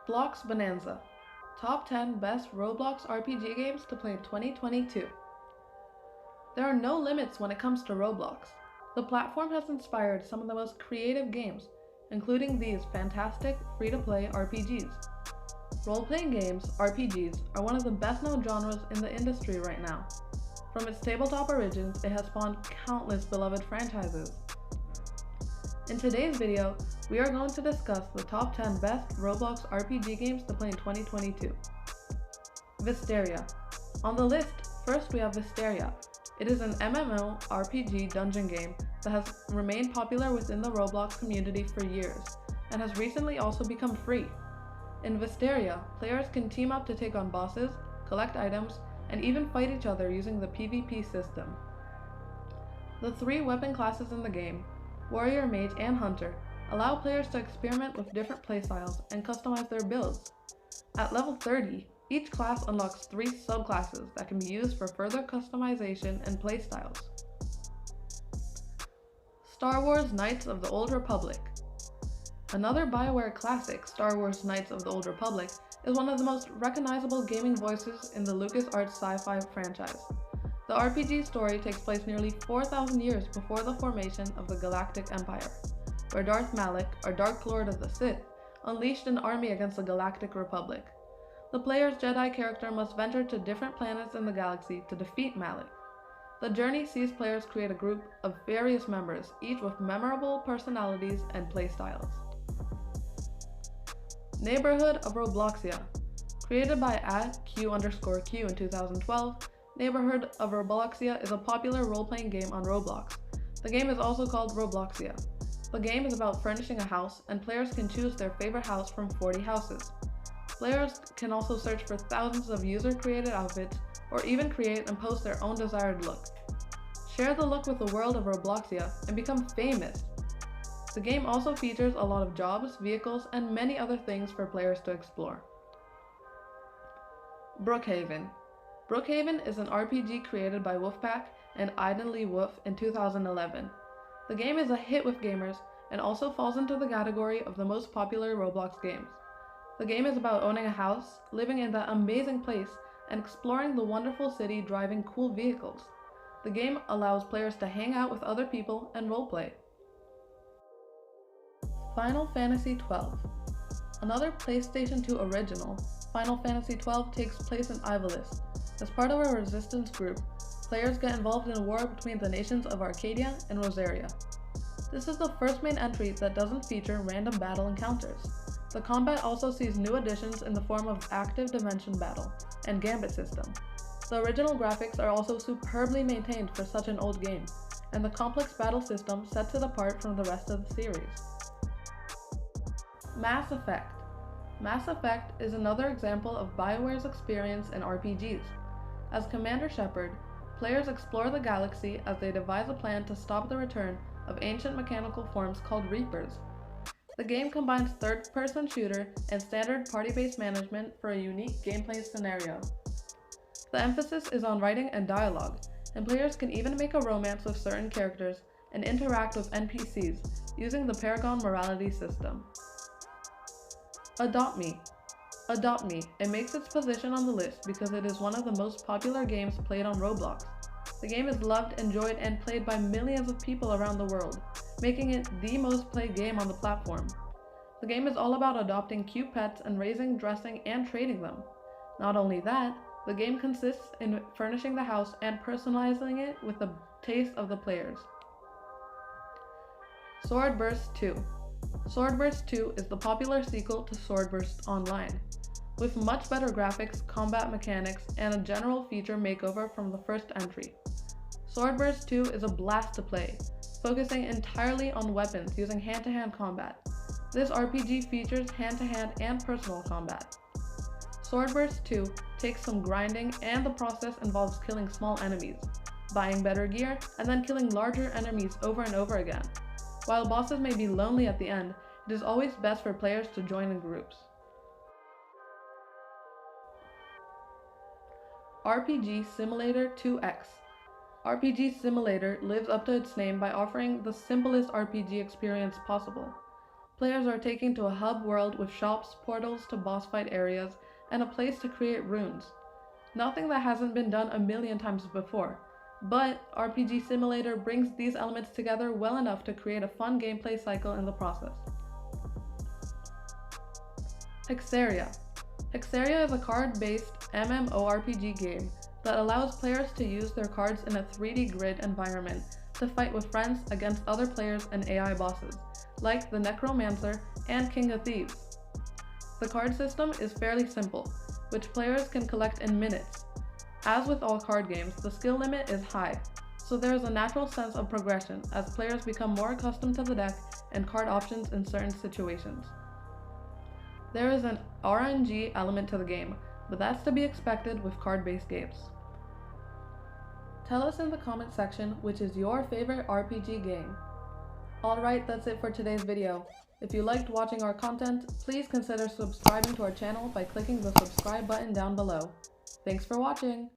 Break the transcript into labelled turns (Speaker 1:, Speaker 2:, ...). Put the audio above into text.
Speaker 1: Blox Bonanza, Top 10 Best Roblox RPG Games to Play in 2022. There are no limits when it comes to Roblox. The platform has inspired some of the most creative games, including these fantastic free-to-play RPGs. Role-playing games, RPGs, are one of the best-known genres in the industry right now. From its tabletop origins, it has spawned countless beloved franchises. In today's video, we are going to discuss the top 10 best Roblox RPG games to play in 2022. Vysteria. On the list, first we have Vysteria. It is an MMORPG dungeon game that has remained popular within the Roblox community for years, and has recently also become free. In Vysteria, players can team up to take on bosses, collect items, and even fight each other using the PvP system. The three weapon classes in the game, Warrior, Mage, and Hunter, allow players to experiment with different playstyles and customize their builds. At level 30, each class unlocks 3 subclasses that can be used for further customization and playstyles. Star Wars Knights of the Old Republic. Another BioWare classic, Star Wars Knights of the Old Republic, is one of the most recognizable gaming voices in the LucasArts sci-fi franchise. The RPG story takes place nearly 4,000 years before the formation of the Galactic Empire, where Darth Malak, or Dark Lord of the Sith, unleashed an army against the Galactic Republic. The player's Jedi character must venture to different planets in the galaxy to defeat Malak. The journey sees players create a group of various members, each with memorable personalities and playstyles. Neighborhood of Robloxia. Created by @Q_Q in 2012, Neighborhood of Robloxia is a popular role-playing game on Roblox. The game is also called Robloxia. The game is about furnishing a house, and players can choose their favorite house from 40 houses. Players can also search for thousands of user-created outfits, or even create and post their own desired look. Share the look with the world of Robloxia and become famous! The game also features a lot of jobs, vehicles, and many other things for players to explore. Brookhaven. Brookhaven is an RPG created by Wolfpack and Aiden Lee Wolf in 2011. The game is a hit with gamers and also falls into the category of the most popular Roblox games. The game is about owning a house, living in that amazing place, and exploring the wonderful city driving cool vehicles. The game allows players to hang out with other people and roleplay. Final Fantasy XII. Another PlayStation 2 original, Final Fantasy XII takes place in Ivalice. As part of a resistance group, players get involved in a war between the nations of Arcadia and Rosaria. This is the first main entry that doesn't feature random battle encounters. The combat also sees new additions in the form of active dimension battle and gambit system. The original graphics are also superbly maintained for such an old game, and the complex battle system sets it apart from the rest of the series. Mass Effect. Mass Effect is another example of BioWare's experience in RPGs. As Commander Shepard, players explore the galaxy as they devise a plan to stop the return of ancient mechanical forms called Reapers. The game combines third-person shooter and standard party-based management for a unique gameplay scenario. The emphasis is on writing and dialogue, and players can even make a romance with certain characters and interact with NPCs using the Paragon morality system. Adopt Me. Adopt Me. It makes its position on the list because it is one of the most popular games played on Roblox. The game is loved, enjoyed, and played by millions of people around the world, making it the most played game on the platform. The game is all about adopting cute pets and raising, dressing, and trading them. Not only that, the game consists in furnishing the house and personalizing it with the taste of the players. Swordburst 2. Swordburst 2 is the popular sequel to Swordburst Online, with much better graphics, combat mechanics, and a general feature makeover from the first entry. Swordburst 2 is a blast to play, focusing entirely on weapons using hand-to-hand combat. This RPG features hand-to-hand and personal combat. Swordburst 2 takes some grinding, and the process involves killing small enemies, buying better gear, and then killing larger enemies over and over again. While bosses may be lonely at the end, it is always best for players to join in groups. RPG Simulator 2X. RPG Simulator lives up to its name by offering the simplest RPG experience possible. Players are taken to a hub world with shops, portals to boss fight areas, and a place to create runes. Nothing that hasn't been done a million times before, but RPG Simulator brings these elements together well enough to create a fun gameplay cycle in the process. Hexeria. Hexeria is a card-based MMORPG game that allows players to use their cards in a 3D grid environment to fight with friends against other players and AI bosses, like the Necromancer and King of Thieves. The card system is fairly simple, which players can collect in minutes. As with all card games, the skill limit is high, so there is a natural sense of progression as players become more accustomed to the deck and card options in certain situations. There is an RNG element to the game, but that's to be expected with card-based games. Tell us in the comment section which is your favorite RPG game. Alright, that's it for today's video. If you liked watching our content, please consider subscribing to our channel by clicking the subscribe button down below. Thanks for watching!